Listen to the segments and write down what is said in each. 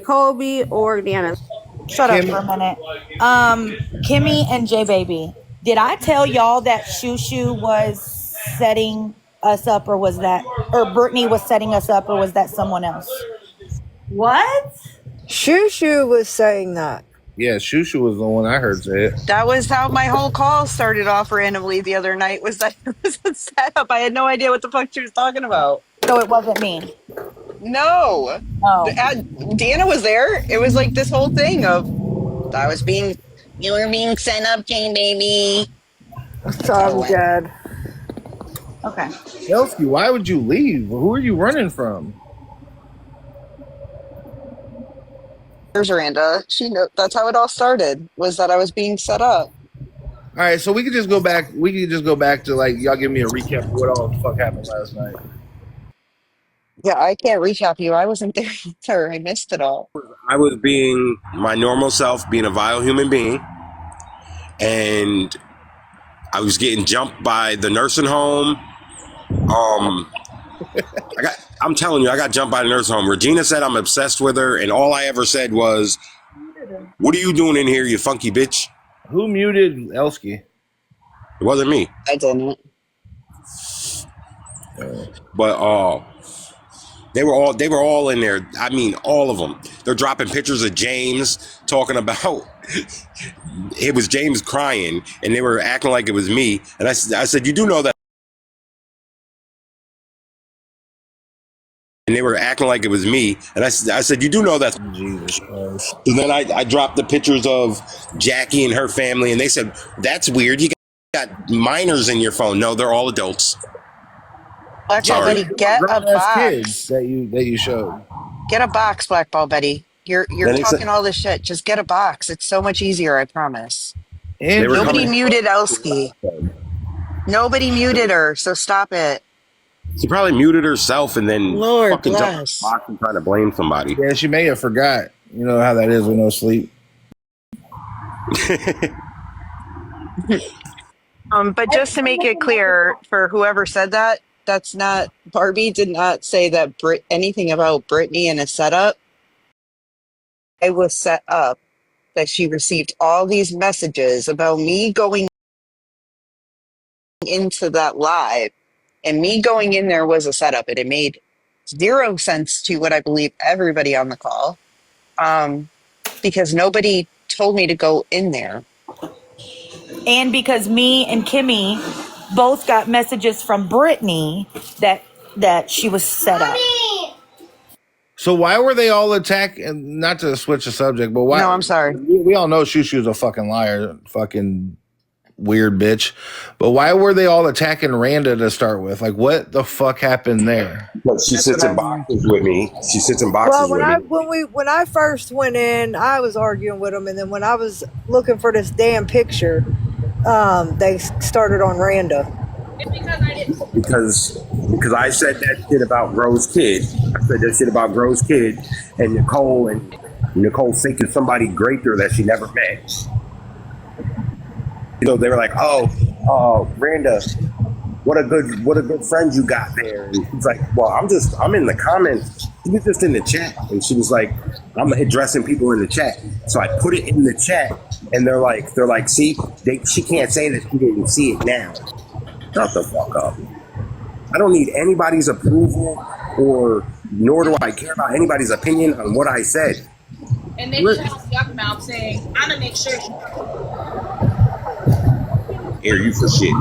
Kobe or Deanna. Shut up for a minute. Kimmy and J Baby. Did I tell y'all that Shushu was setting us up, or Brittany was setting us up, or was that someone else? What? Shushu was saying that. Yeah, Shushu was the one I heard say it. That was how my whole call started off randomly the other night, was that it was a setup. I had no idea what the fuck she was talking about. So it wasn't me. No. Oh. Deanna was there. It was like this whole thing of you were being sent up, King Baby. So I'm dead. Okay. Elsky, why would you leave? Who are you running from? There's Randa. That's how it all started, was that I was being set up. All right, so we could just go back. We could just go back to like y'all give me a recap of what all the fuck happened last night. Yeah, I can't recap you. I wasn't there either. I missed it all. I was being my normal self, being a vile human being, and I was getting jumped by the nursing home. I'm telling you, I got jumped by the nursing home. Regina said I'm obsessed with her, and all I ever said was, "What are you doing in here, you funky bitch?" Who muted Elsky? It wasn't me. I didn't. But they were all in there. I mean, all of them. They're dropping pictures of James, talking about it was James crying, and they were acting like it was me. And I said, "You do know that." And they were acting like it was me. And I said, "You do know that." Jesus Christ. And then I dropped the pictures of Jackie and her family, and they said, "That's weird. You got minors in your phone." No, they're all adults. Black Ball Betty, get a box. Kids that you showed. Get a box, Black Ball Betty. You're talking all this shit. Just get a box. It's so much easier, I promise. Nobody muted Elsky. Nobody muted her, so stop it. She probably muted herself and then fucking jumped in the box and trying to blame somebody. Yeah, she may have forgot. You know how that is with no sleep. But just to make it clear for whoever said that, that's not, Barbie did not say that anything about Brittany in a setup. It was set up that she received all these messages about me going into that live, and me going in there was a setup, and it made zero sense to what I believe everybody on the call, because nobody told me to go in there. And because me and Kimmy both got messages from Brittany that she was set up. So why were they all attacking? Not to switch the subject, but why? No, I'm sorry. We all know Shushu's a fucking liar, fucking weird bitch. But why were they all attacking Randa to start with? Like, what the fuck happened there? But she sits in boxes with me. She sits in boxes with me. When I first went in, I was arguing with them, and then when I was looking for this damn picture, they started on Randa. Because I said that shit about Rose Kid. I said that shit about Rose Kid and Nicole thinking somebody greater that she never met. You know, they were like, "Oh, Randa, what a good friend you got there." And he's like, "Well, I'm in the comments." She was just in the chat, and she was like, "I'm addressing people in the chat." So I put it in the chat, and they're like, "See, she can't say that she didn't see it now." Shut the fuck up. I don't need anybody's approval, nor do I care about anybody's opinion on what I said. And then you have Yuck Mouth saying, "I'm gonna make sure." Air you for shit.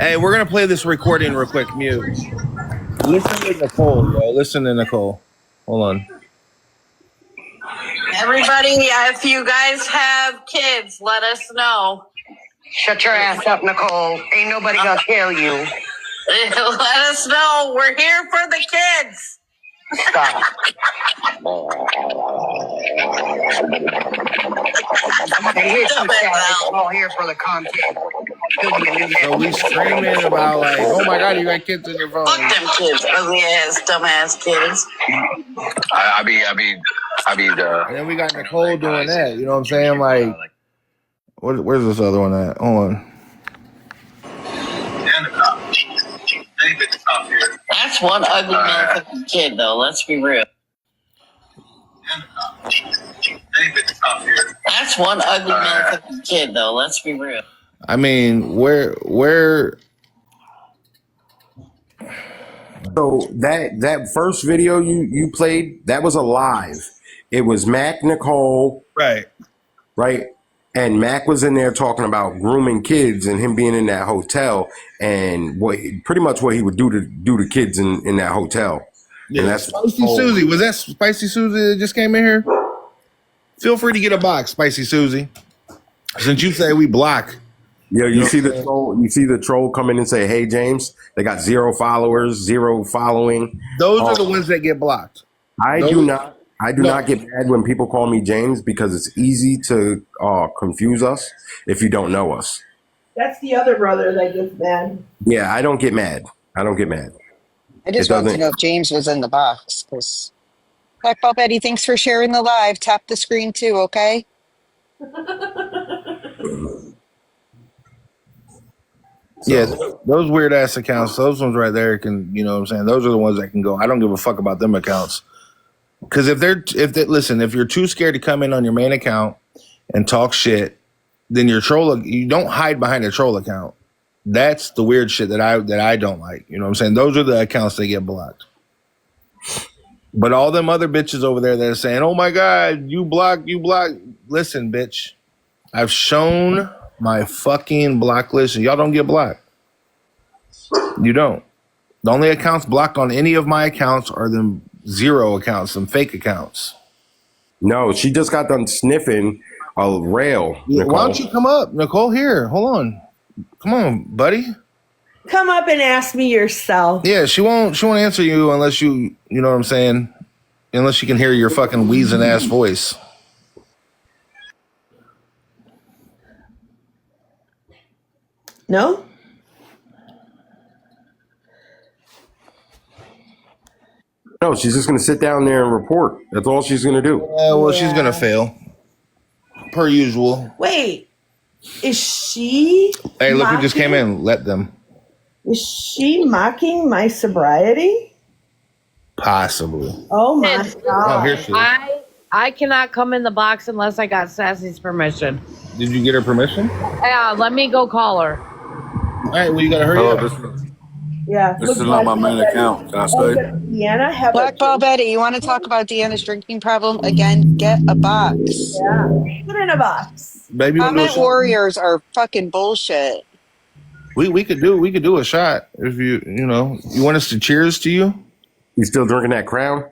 Hey, we're gonna play this recording real quick. Mute. Listen to Nicole, yo. Listen to Nicole. Hold on. Everybody, if you guys have kids, let us know. Shut your ass up, Nicole. Ain't nobody gonna kill you. Let us know. We're here for the kids. Stop. I'm all here for the content. So we screaming about like, "Oh my god, you got kids in your phone." Fuck them kids, ugly ass, dumbass kids. I be the. And then we got Nicole doing that. You know what I'm saying? Like, where's this other one at? Hold on. That's one ugly motherfucking kid, though. Let's be real. That's one ugly motherfucking kid, though. Let's be real. I mean, where So that first video you played, that was a live. It was Mac Nicole, right? And Mac was in there talking about grooming kids and him being in that hotel and pretty much what he would do to kids in that hotel. Yeah, and that's Spicy Susie. Was that Spicy Susie that just came in here? Feel free to get a box, Spicy Susie. Since you say we block. Yeah, you see the troll. You see the troll come in and say, "Hey, James, they got 0 followers, 0 following." Those are the ones that get blocked. I do not get mad when people call me James because it's easy to confuse us if you don't know us. That's the other brother that gets mad. Yeah, I don't get mad. I just wanted to know if James was in the box. Because Black Ball Betty, thanks for sharing the live. Tap the screen too, okay? Yeah, those weird ass accounts, those ones right there can, you know what I'm saying? Those are the ones that can go. I don't give a fuck about them accounts. Because if you're too scared to come in on your main account and talk shit, then you don't hide behind a troll account. That's the weird shit that I don't like. You know what I'm saying? Those are the accounts that get blocked. But all them other bitches over there that are saying, "Oh my God, you block." Listen, bitch, I've shown my fucking block list, and y'all don't get blocked. You don't. The only accounts blocked on any of my accounts are them 0 accounts, some fake accounts. No, she just got done sniffing a rail. Yeah, why don't you come up, Nicole? Here, hold on. Come on, buddy. Come up and ask me yourself. Yeah, she won't answer you unless you know what I'm saying? Unless she can hear your fucking wheezing ass voice. No? No, she's just going to sit down there and report. That's all she's going to do. Well, she's going to fail. Per usual. Wait, is she? Hey, look who just came in. Let them. Is she mocking my sobriety? Possibly. Oh my Oh, God. here she is. I cannot come in the box unless I got Sassy's permission. Did you get her permission? Yeah, let me go call her. All right, well, you got to hurry up. Yeah. This is not my main account. Can I say? Deanna, have Black Ball Betty, you want to talk about Deanna's drinking problem? Again, get a box. Yeah. Put in a box. Baby, Comment warriors are fucking bullshit. We could do a shot if you want us to cheers to you. You still drinking that Crown?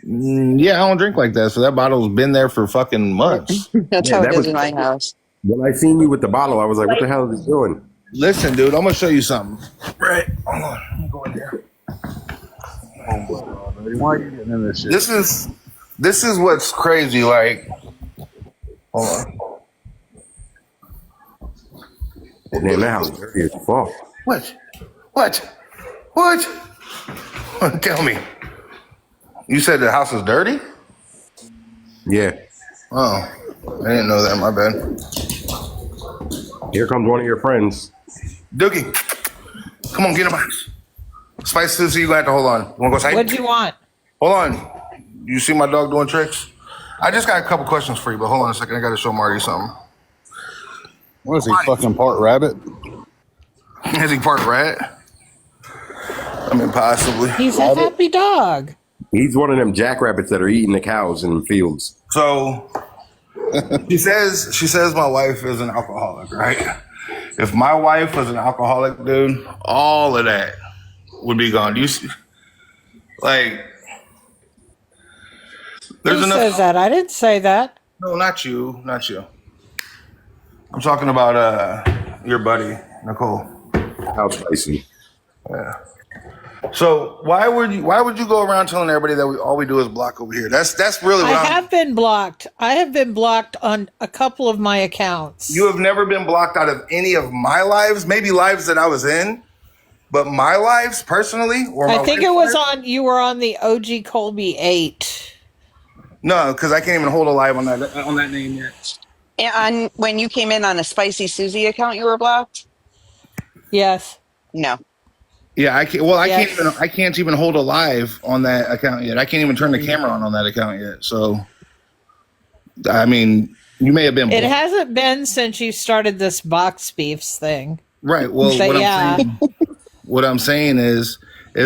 Yeah, I don't drink like that, so that bottle's been there for fucking months. That's how it is in my house. When I seen you with the bottle, I was like, "What the hell is he doing?" Listen, dude, I'm gonna show you something. Right, hold on. Let me go in there. Why are you getting in this shit? This is what's crazy. Like, hold on. Damn, that house is dirty as fuck. What? Tell me. You said the house is dirty? Yeah. Oh, I didn't know that. My bad. Here comes one of your friends. Dookie, come on, get a box. Spice Susie, you got to hold on. You want to go say? What'd you want? Hold on. You see my dog doing tricks? I just got a couple questions for you, but hold on a second. I got to show Marty something. What is he, fucking part rabbit? Is he part rat? I mean, possibly. He's a happy dog. He's one of them jackrabbits that are eating the cows in the fields. So she says my wife is an alcoholic, right? If my wife was an alcoholic, dude, all of that would be gone. Do you see? Like, there's Who enough. says that? I didn't say that. No, not you. I'm talking about your buddy Nicole. How spicy? Yeah. So why would you go around telling everybody that all we do is block over here? That's really what I have been blocked. I have been blocked on a couple of my accounts. You have never been blocked out of any of my lives, maybe lives that I was in, but my lives personally, or I think it was on. You were on the OG Colby 8. No, because I can't even hold a live on that name yet. And when you came in on a Spicy Susie account, you were blocked? Yes. No. Yeah, I can't. Well, Yes. I can't even hold a live on that account yet. I can't even turn the camera on that account yet. So, I mean, you may have been It blocked. hasn't been since you started this box beefs thing. Right. Well, But yeah. what I'm saying is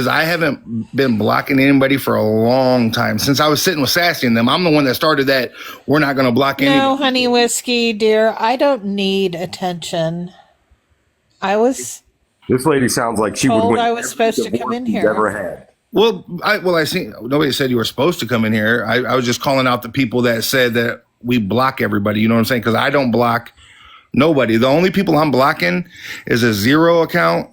I haven't been blocking anybody for a long time since I was sitting with Sassy and them. I'm the one that started that. We're not going to block anybody. No, honey whiskey, dear. I don't need attention. I was This lady sounds like she would told win. I was supposed to every come in divorce she's here. ever had. Well, I see. Nobody said you were supposed to come in here. I was just calling out the people that said that we block everybody. You know what I'm saying? Because I don't block nobody. The only people I'm blocking is a zero account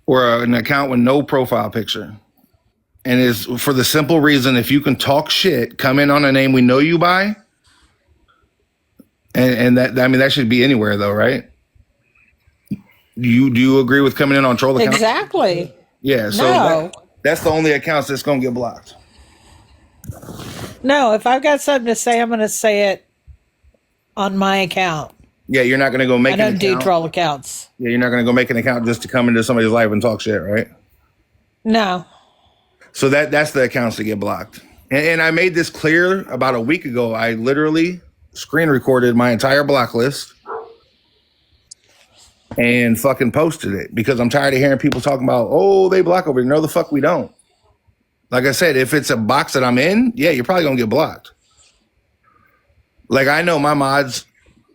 or an account with no profile picture. And it's for the simple reason, if you can talk shit, come in on a name we know you by. And that should be anywhere though, right? Do you agree with coming in on troll accounts? Exactly. Yeah. So No. that's the only accounts that's going to get blocked. No, if I've got something to say, I'm going to say it on my account. Yeah, you're not going to go make I an don't do account. troll accounts. Yeah, you're not going to go make an account just to come into somebody's life and talk shit, right? No. So that's the accounts that get blocked. And I made this clear about a week ago. I literally screen recorded my entire block list and fucking posted it because I'm tired of hearing people talking about, oh, they block over here. No, the fuck we don't. Like I said, if it's a box that I'm in, yeah, you're probably going to get blocked. Like I know my mods'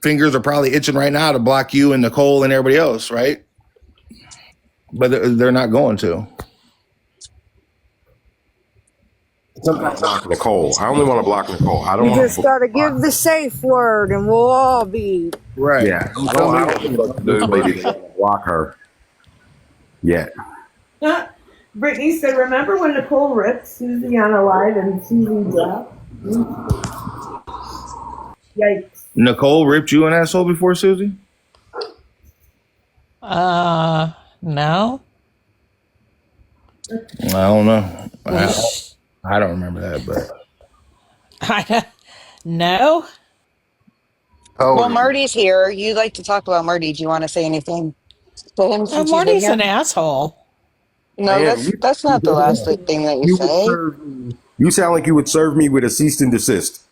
fingers are probably itching right now to block you and Nicole and everybody else, right? But they're not going to. I'm not blocking Nicole. I only want to block Nicole. I don't You want just got to give the safe word and we'll all be. Right. Yeah. I don't this lady to block her yet. Brittany said, remember when Nicole ripped Susie on a live and Susie dropped? Yikes. Nicole ripped you an asshole before, Susie? No. I don't know. I don't remember that, but No. Well, Marty's here. You'd like to talk about Marty. Do you want to say anything to him Oh, since he's in Marty's here? an asshole. No, that's not the last thing that you say. You sound like you would serve me with a cease and desist.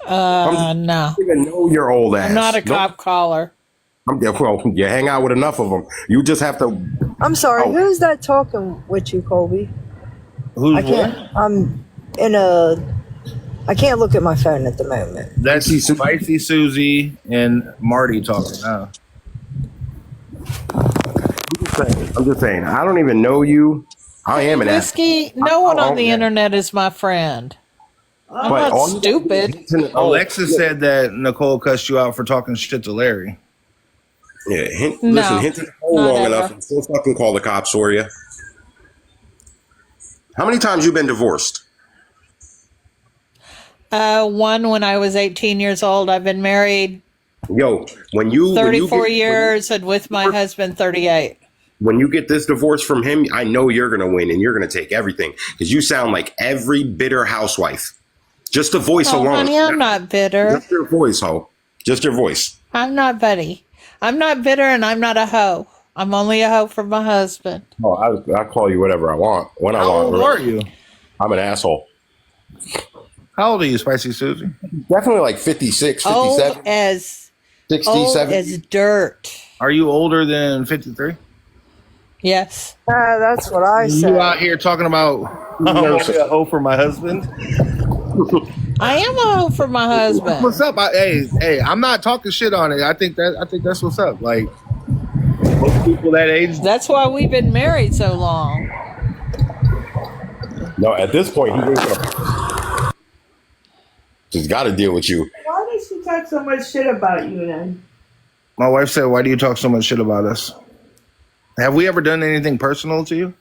No. I don't even know your old ass. I'm not a cop caller. Well, you hang out with enough of them. You just have to. I'm sorry, who's that talking with you, Colby? Who's I can't. I'm in a. I can't look at my phone at the moment. That's Spicy Susie and Marty talking now. I'm just saying. I don't even know you. I am an ass. Whiskey, no one on the internet is my friend. I'm But not all you- stupid. Alexa said that Nicole cussed you out for talking shit to Larry. Yeah, No, listen, hint to the hole not long ever. enough and still fucking call the cops for you. How many times you been divorced? One when I was 18 years old. I've been married Yo, when you 34 years and with my husband 38. when you get this divorce from him, I know you're gonna win and you're gonna take everything because you sound like every bitter housewife. Just the voice Oh, alone. honey, I'm not bitter. Just your voice, ho. Just your voice. I'm not Betty. I'm not bitter and I'm not a hoe. I'm only a hoe for my husband. Oh, I call you whatever I want when I How want. old are you? I'm an asshole. How old are you, Spicy Susie? Definitely like 56, Old 57, as 60, old 70. as dirt. Are you older than 53? Yes. That's what I You said. out here talking about I'm only a hoe for my husband? I am a hoe for my husband. What's up? Hey, I'm not talking shit on it. I think that's what's up. Like most people that age. That's why we've been married so long. No, at this point, he ain't gonna. Just got to deal with you. Why does she talk so much shit about you then? My wife said, "Why do you talk so much shit about us? Have we ever done anything personal to you?"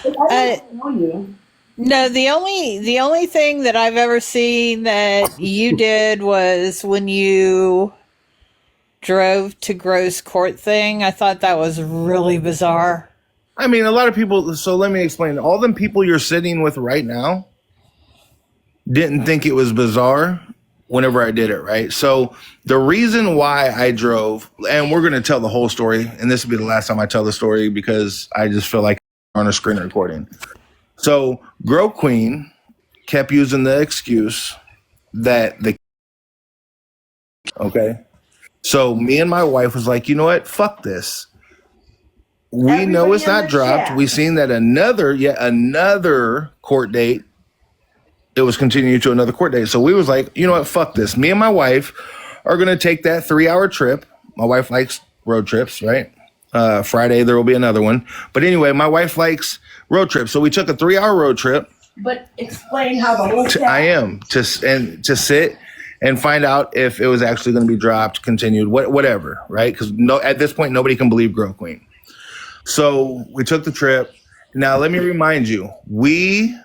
I don't know you. No, the only thing that I've ever seen that you did was when you drove to Gross Court thing. I thought that was really bizarre. I mean, a lot of people. So let me explain. All them people you're sitting with right now didn't think it was bizarre whenever I did it, right? So the reason why I drove, and we're going to tell the whole story, and this will be the last time I tell the story because I just feel like on a screen recording. So Grow Queen kept using the excuse that okay. So me and my wife was like, you know what? Fuck this. We know it's not dropped. We seen that yet another court date. It was continuing to another court date. So we was like, you know what? Fuck this. Me and my wife are going to take that 3-hour trip. My wife likes road trips, right? Friday, there will be another one. But anyway, my wife likes road trips. So we took a 3-hour road trip. But explain how the whole to sit and find out if it was actually going to be dropped, continued, whatever, right? Because at this point, nobody can believe Grow Queen. So we took the trip. Now, let me remind you, we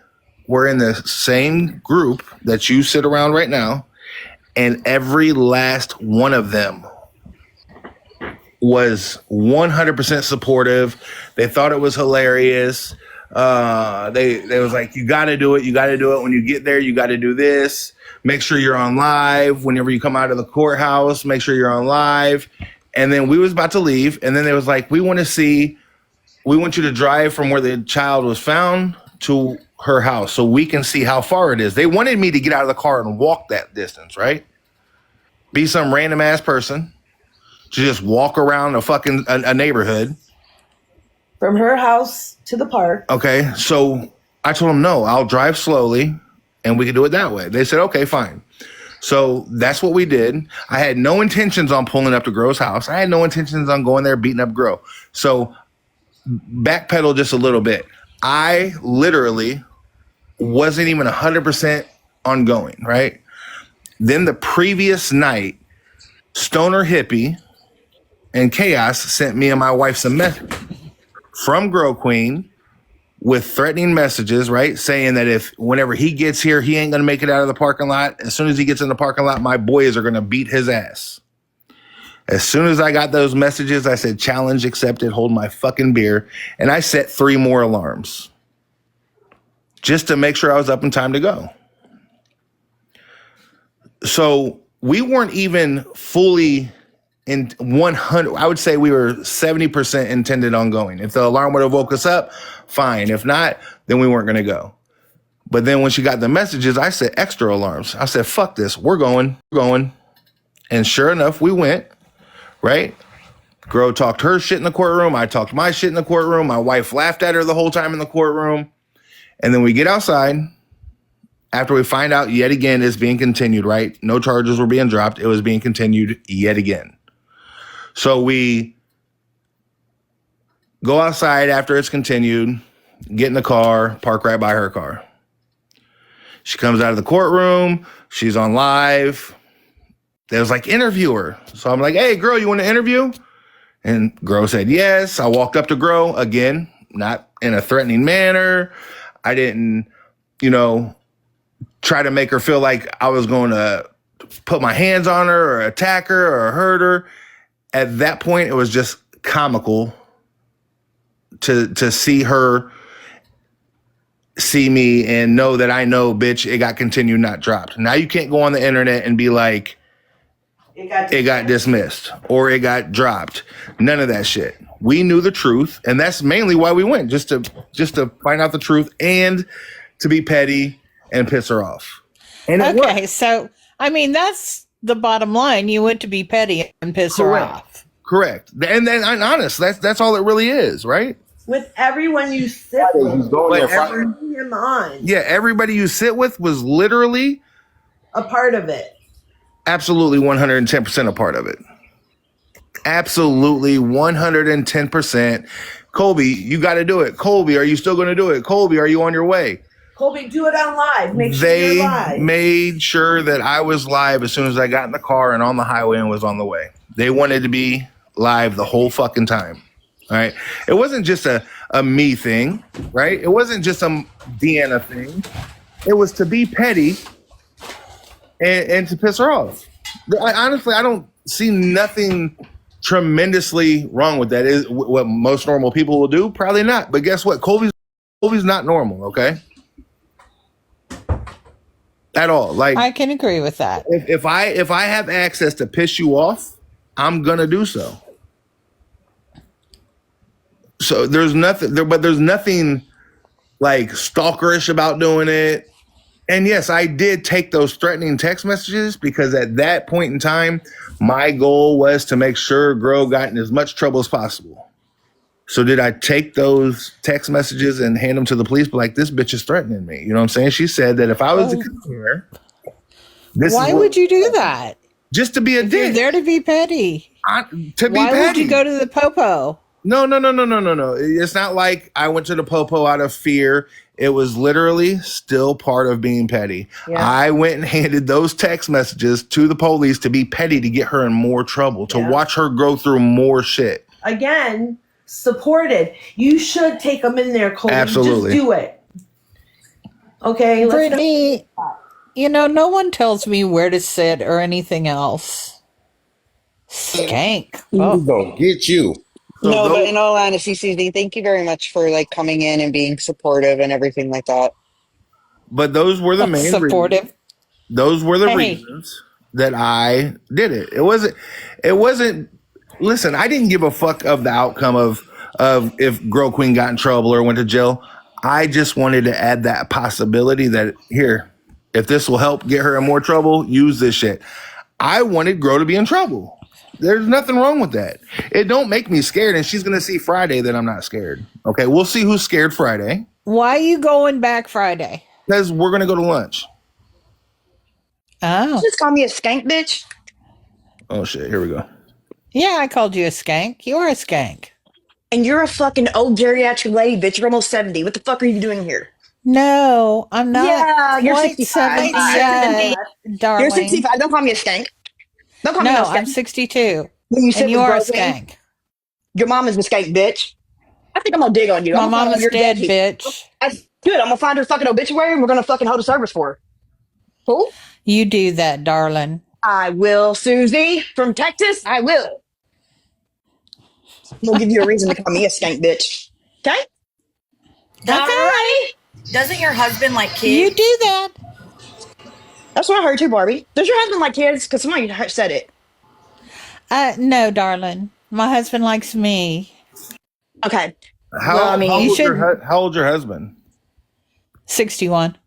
were in the same group that you sit around right now, and every last one of them was 100% supportive. They thought it was hilarious. They was like, you got to do it. You got to do it. When you get there, you got to do this. Make sure you're on live. Whenever you come out of the courthouse, make sure you're on live. And then we was about to leave. And then they was like, we want you to drive from where the child was found to her house so we can see how far it is. They wanted me to get out of the car and walk that distance, right? Be some random ass person to just walk around a neighborhood. from her house to the park. Okay, so I told them, no, I'll drive slowly and we can do it that way. They said, okay, fine. So that's what we did. I had no intentions on pulling up to Grow's house. I had no intentions on going there beating up Grow. So backpedal just a little bit. I literally wasn't even 100% ongoing, right? Then the previous night, Stoner Hippie and Chaos sent me and my wife some messages from Grow Queen with threatening messages, right? Saying that if whenever he gets here, he ain't going to make it out of the parking lot. As soon as he gets in the parking lot, my boys are going to beat his ass. As soon as I got those messages, I said, challenge accepted, hold my fucking beer. And I set 3 more alarms just to make sure I was up in time to go. So we weren't even fully in 100. I would say we were 70% intended on going. If the alarm would have woke us up, fine. If not, then we weren't going to go. But then when she got the messages, I set extra alarms. I said, fuck this. We're going. And sure enough, we went, right? Grow talked her shit in the courtroom. I talked my shit in the courtroom. My wife laughed at her the whole time in the courtroom. And then we get outside. After we find out yet again it's being continued, right? No charges were being dropped. It was being continued yet again. So we go outside after it's continued, get in the car, park right by her car. She comes out of the courtroom. She's on live. They was like, interview her. So I'm like, hey, girl, you want to interview? And Grow said yes. I walked up to Grow, again, not in a threatening manner. I didn't, try to make her feel like I was going to put my hands on her or attack her or hurt her. At that point, it was just comical to see her see me and know that I know, bitch, it got continued, not dropped. Now you can't go on the internet and be like, it got dismissed or it got dropped. None of that shit. We knew the truth, and that's mainly why we went, just to find out the truth and to be petty and piss her off. And okay, so I mean that's the bottom line. You went to be petty and piss her off. Correct. And then I'm honest, that's all it really is, right? With everyone you sit with, bring him on. Yeah, everybody you sit with was literally a part of it. Absolutely 110% a part of it. Absolutely 110%. Colby, you got to do it. Colby, are you still going to do it? Colby, are you on your way? Colby, do it on live. Make sure you're live. They made sure that I was live as soon as I got in the car and on the highway and was on the way. They wanted to be live the whole fucking time. All right. It wasn't just a me thing, right? It wasn't just a Deanna thing. It was to be petty and to piss her off. Honestly, I don't see nothing tremendously wrong with that. Is what most normal people will do? Probably not. But guess what? Colby's not normal, okay? at all. Like I can agree with that. if I have access to piss you off, I'm gonna do so. So there's nothing there, but there's nothing like stalkerish about doing it. And yes, I did take those threatening text messages because at that point in time, my goal was to make sure girl got in as much trouble as possible. So did I take those text messages and hand them to the police? But like, this bitch is threatening me. You know what I'm saying? She said that if I was to come here, Why would you do that? Just to be a If dick. you're there to be petty. Why would you go to the popo? No. It's not like I went to the popo out of fear. It was literally still part of being petty. Yeah. I went and handed those text messages to the police to be petty, to get her in more trouble, to watch her go through more shit. Again, supported. You should take them in there, Cole. Absolutely. Just do it. Okay, Brittany, no one tells me where to sit or anything else. Skank. Who's gonna get you? No, but in all honesty, CZ, thank you very much for like coming in and being supportive and everything like that. But those were the main supportive. reasons. Those were the Hey. reasons that I did it. It wasn't. Listen, I didn't give a fuck of the outcome of if Girl Queen got in trouble or went to jail. I just wanted to add that possibility that here, if this will help get her in more trouble, use this shit. I wanted Girl to be in trouble. There's nothing wrong with that. It don't make me scared, and she's gonna see Friday that I'm not scared. Okay, we'll see who's scared Friday. Why are you going back Friday? Because we're gonna go to lunch. Oh. Just call me a skank, bitch. Oh shit, here we go. Yeah, I called you a skank. You are a skank. And you're a fucking old geriatric lady, bitch. You're almost 70. What the fuck are you doing here? No, I'm not. Yeah, you're quite 65. 70 yet, darling. You're 65. Don't call me a skank. Don't call me No, no skank. I'm 62. When you And you are a broken, skank. Your mom is a skank, bitch. I think I'm gonna dig on you. My I'm gonna mom find is your dead, dead bitch. Good. I'm gonna find her fucking obituary and we're gonna fucking hold a service for her. Cool? You do that, darling. I will, Susie from Texas. I will. We'll give you a reason to call me a skank, bitch. Okay? Alrighty. Doesn't your husband like kids? You do that. That's what I heard too, Barbie. Does your husband like kids? Because somebody said it. No, darling. My husband likes me. Okay. How old's your husband? 61.